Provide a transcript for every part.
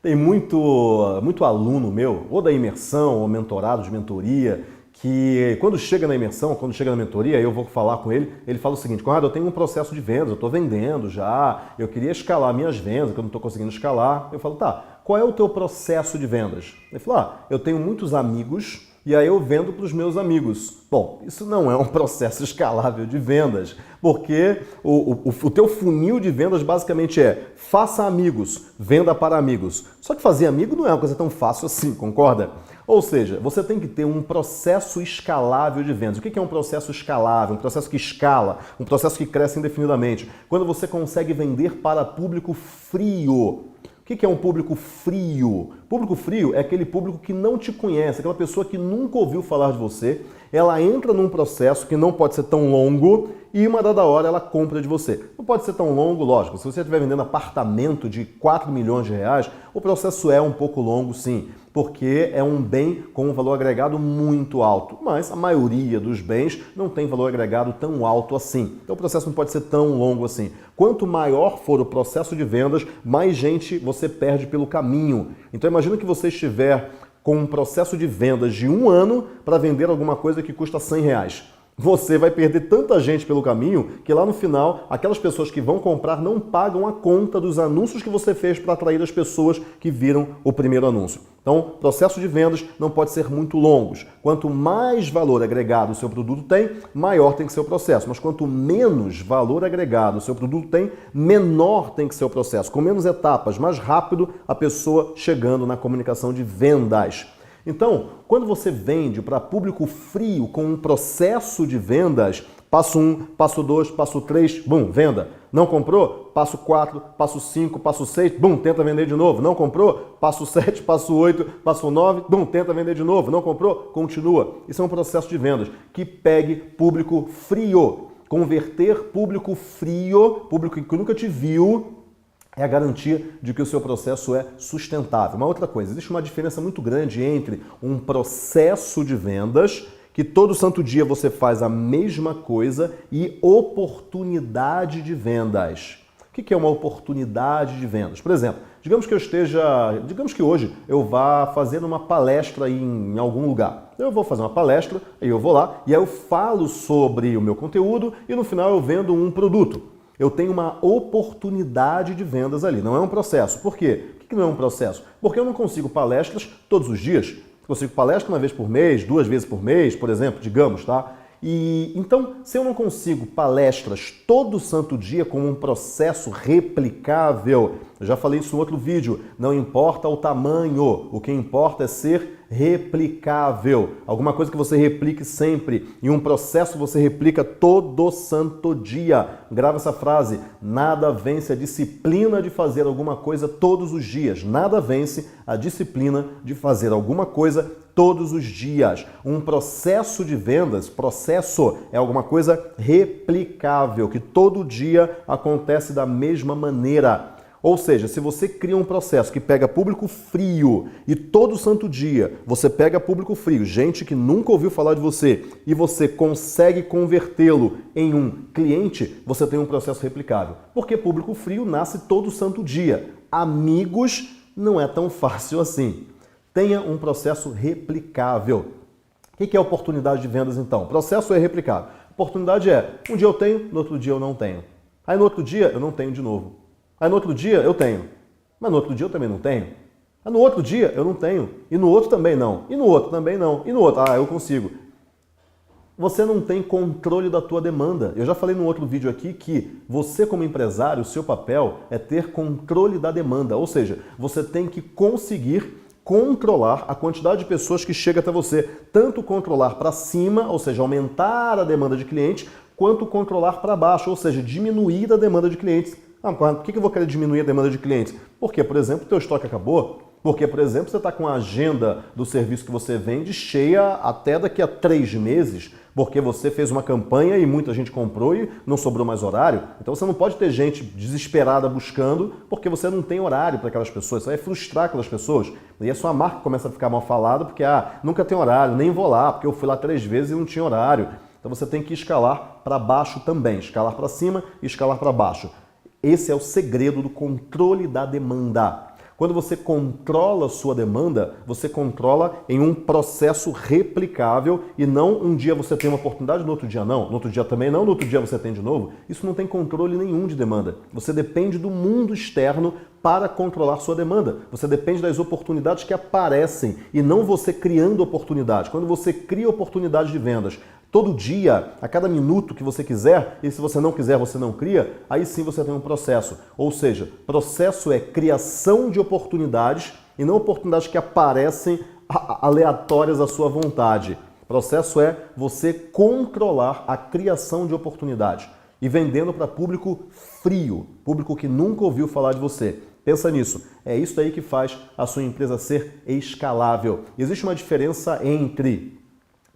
Tem muito aluno meu, ou da imersão, ou mentorado de mentoria, que quando chega na imersão, quando chega na mentoria, eu vou falar com ele, ele fala o seguinte: Conrado, eu tenho um processo de vendas, eu estou vendendo já, eu queria escalar minhas vendas, que eu não estou conseguindo escalar. Eu falo, tá, qual é o teu processo de vendas? Ele falou, eu tenho muitos amigos e aí eu vendo para os meus amigos. Bom, isso não é um processo escalável de vendas, porque o teu funil de vendas basicamente é faça amigos, venda para amigos. Só que fazer amigo não é uma coisa tão fácil assim, concorda? Ou seja, você tem que ter um processo escalável de vendas. O que é um processo escalável? Um processo que escala, um processo que cresce indefinidamente. Quando você consegue vender para público frio. O que é um público frio? Público frio é aquele público que não te conhece, aquela pessoa que nunca ouviu falar de você, ela entra num processo que não pode ser tão longo e uma dada hora ela compra de você. Não pode ser tão longo, lógico, se você estiver vendendo apartamento de 4 milhões de reais, o processo é um pouco longo sim, porque é um bem com um valor agregado muito alto, mas a maioria dos bens não tem valor agregado tão alto assim. Então o processo não pode ser tão longo assim. Quanto maior for o processo de vendas, mais gente você perde pelo caminho. Então imagina que você estiver com um processo de vendas de 1 ano para vender alguma coisa que custa 100 reais. Você vai perder tanta gente pelo caminho que lá no final, aquelas pessoas que vão comprar não pagam a conta dos anúncios que você fez para atrair as pessoas que viram o primeiro anúncio. Então, processo de vendas não pode ser muito longos. Quanto mais valor agregado o seu produto tem, maior tem que ser o processo. Mas quanto menos valor agregado o seu produto tem, menor tem que ser o processo. Com menos etapas, mais rápido a pessoa chegando na comunicação de vendas. Então, quando você vende para público frio com um processo de vendas, passo 1, passo 2, passo 3, bum, venda. Não comprou? Passo 4, passo 5, passo 6, bum, tenta vender de novo. Não comprou? Passo 7, passo 8, passo 9, bum, tenta vender de novo. Não comprou? Continua. Isso é um processo de vendas que pegue público frio. Converter público frio, público que nunca te viu, é a garantia de que o seu processo é sustentável. Uma outra coisa, existe uma diferença muito grande entre um processo de vendas, que todo santo dia você faz a mesma coisa, e oportunidade de vendas. O que é uma oportunidade de vendas? Por exemplo, digamos que hoje eu vá fazer uma palestra em algum lugar. Eu vou fazer uma palestra, aí eu vou lá e aí eu falo sobre o meu conteúdo e no final eu vendo um produto. Eu tenho uma oportunidade de vendas ali, não é um processo. Por quê? Por que não é um processo? Porque eu não consigo palestras todos os dias. Consigo palestra uma vez por mês, 2 vezes por mês, por exemplo, digamos, tá? E então, se eu não consigo palestras todo santo dia com um processo replicável, eu já falei isso em outro vídeo, não importa o tamanho, o que importa é ser replicável. Alguma coisa que você replique sempre. Em um processo você replica todo santo dia. Grava essa frase. Nada vence a disciplina de fazer alguma coisa todos os dias. Nada vence a disciplina de fazer alguma coisa todos os dias. Um processo de vendas, processo é alguma coisa replicável, que todo dia acontece da mesma maneira. Ou seja, se você cria um processo que pega público frio e todo santo dia você pega público frio, gente que nunca ouviu falar de você, e você consegue convertê-lo em um cliente, você tem um processo replicável. Porque público frio nasce todo santo dia. Amigos não é tão fácil assim. Tenha um processo replicável. O que é oportunidade de vendas então? Processo é replicável. Oportunidade é, um dia eu tenho, no outro dia eu não tenho. Aí no outro dia eu não tenho de novo. Aí no outro dia eu tenho, mas no outro dia eu também não tenho. Aí no outro dia eu não tenho, e no outro também não, e no outro também não, e no outro, eu consigo. Você não tem controle da tua demanda. Eu já falei num outro vídeo aqui que você como empresário, o seu papel é ter controle da demanda, ou seja, você tem que conseguir controlar a quantidade de pessoas que chega até você, tanto controlar para cima, ou seja, aumentar a demanda de clientes, quanto controlar para baixo, ou seja, diminuir a demanda de clientes. Por que eu vou querer diminuir a demanda de clientes? Porque, por exemplo, o teu estoque acabou. Porque, por exemplo, você está com a agenda do serviço que você vende cheia até daqui a 3 meses, porque você fez uma campanha e muita gente comprou e não sobrou mais horário. Então você não pode ter gente desesperada buscando porque você não tem horário para aquelas pessoas. Isso vai frustrar aquelas pessoas. E a sua marca começa a ficar mal falada porque nunca tem horário, nem vou lá, porque eu fui lá 3 vezes e não tinha horário. Então você tem que escalar para baixo também, escalar para cima e escalar para baixo. Esse é o segredo do controle da demanda. Quando você controla a sua demanda, você controla em um processo replicável e não um dia você tem uma oportunidade, no outro dia não, no outro dia também não, no outro dia você tem de novo. Isso não tem controle nenhum de demanda. Você depende do mundo externo para controlar sua demanda. Você depende das oportunidades que aparecem e não você criando oportunidades. Quando você cria oportunidades de vendas todo dia, a cada minuto que você quiser, e se você não quiser, você não cria, aí sim você tem um processo. Ou seja, processo é criação de oportunidades e não oportunidades que aparecem aleatórias à sua vontade. Processo é você controlar a criação de oportunidades e vendendo para público frio, público que nunca ouviu falar de você. Pensa nisso. É isso aí que faz a sua empresa ser escalável. Existe uma diferença entre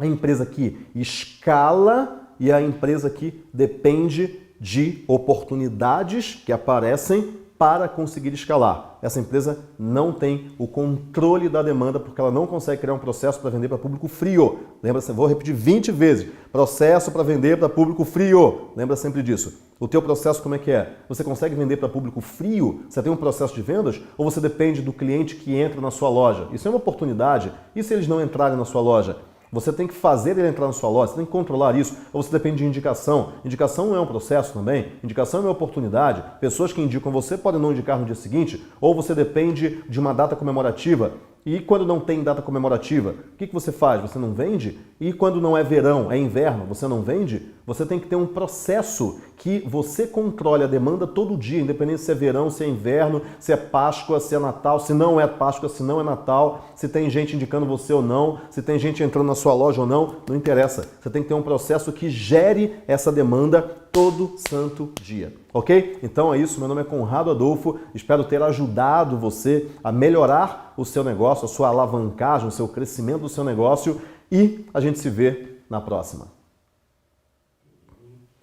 a empresa que escala e a empresa que depende de oportunidades que aparecem para conseguir escalar. Essa empresa não tem o controle da demanda porque ela não consegue criar um processo para vender para público frio. Lembra-se, vou repetir 20 vezes. Processo para vender para público frio. Lembra sempre disso. O teu processo como é que é? Você consegue vender para público frio? Você tem um processo de vendas? Ou você depende do cliente que entra na sua loja? Isso é uma oportunidade. E se eles não entrarem na sua loja? Você tem que fazer ele entrar na sua loja, você tem que controlar isso, ou você depende de indicação. Indicação não é um processo também, indicação é uma oportunidade. Pessoas que indicam você podem não indicar no dia seguinte, ou você depende de uma data comemorativa. E quando não tem data comemorativa, o que você faz? Você não vende? E quando não é verão, é inverno, você não vende? Você tem que ter um processo que você controle a demanda todo dia, independente se é verão, se é inverno, se é Páscoa, se é Natal, se não é Páscoa, se não é Natal, se tem gente indicando você ou não, se tem gente entrando na sua loja ou não, não interessa. Você tem que ter um processo que gere essa demanda todo santo dia, ok? Então é isso, meu nome é Conrado Adolfo, espero ter ajudado você a melhorar o seu negócio, a sua alavancagem, o seu crescimento do seu negócio e a gente se vê na próxima.